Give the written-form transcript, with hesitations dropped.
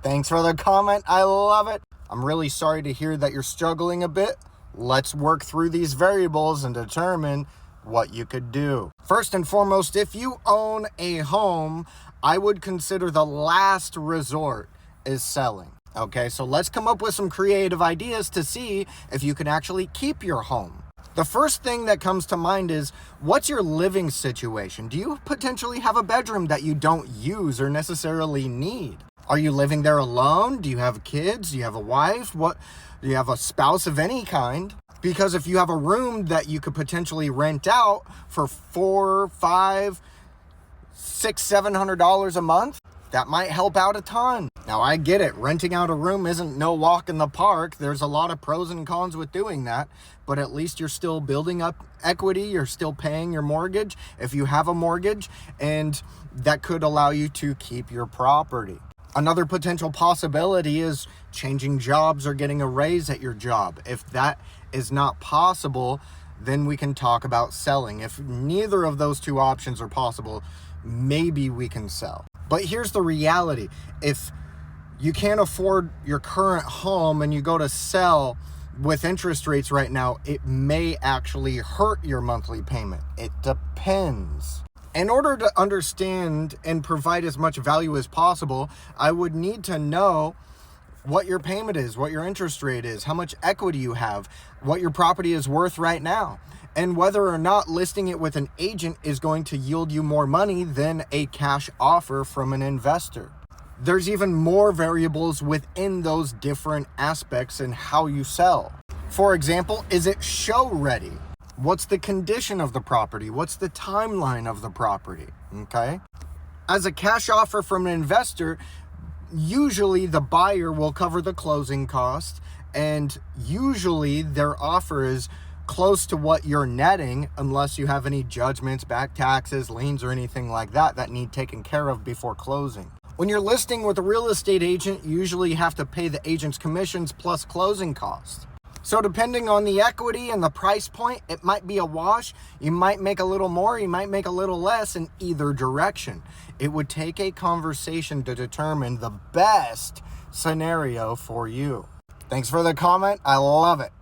Thanks for the comment. I love it. I'm really sorry to hear that you're struggling a bit. Let's work through these variables and determine what you could do. First and foremost, if you own a home, I would consider the last resort is selling. Okay, so let's come up with some creative ideas to see if you can actually keep your home. The first thing that comes to mind is, what's your living situation? Do you potentially have a bedroom that you don't use or necessarily need? Are you living there alone? Do you have kids? Do you have a wife? Do you have a spouse of any kind? Because if you have a room that you could potentially rent out for $400, $500, $600, $700 a month, that might help out a ton. Now, I get it. Renting out a room isn't no walk in the park. There's a lot of pros and cons with doing that, but at least you're still building up equity. You're still paying your mortgage if you have a mortgage, and that could allow you to keep your property. Another potential possibility is changing jobs or getting a raise at your job. If that is not possible, then we can talk about selling. If neither of those two options are possible, maybe we can sell. But here's the reality. If you can't afford your current home and you go to sell with interest rates right now, it may actually hurt your monthly payment. It depends. In order to understand and provide as much value as possible, I would need to know what your payment is, what your interest rate is, how much equity you have, what your property is worth right now, and whether or not listing it with an agent is going to yield you more money than a cash offer from an investor. There's even more variables within those different aspects in how you sell. For example, is it show ready? What's the condition of the property? What's the timeline of the property? Okay. As a cash offer from an investor, usually the buyer will cover the closing cost, and usually their offer is close to what you're netting, unless you have any judgments, back taxes, liens, or anything like that need taken care of before closing. When you're listing with a real estate agent, you usually have to pay the agent's commissions plus closing costs. So depending on the equity and the price point, it might be a wash. You might make a little more, you might make a little less in either direction. It would take a conversation to determine the best scenario for you. Thanks for the comment. I love it.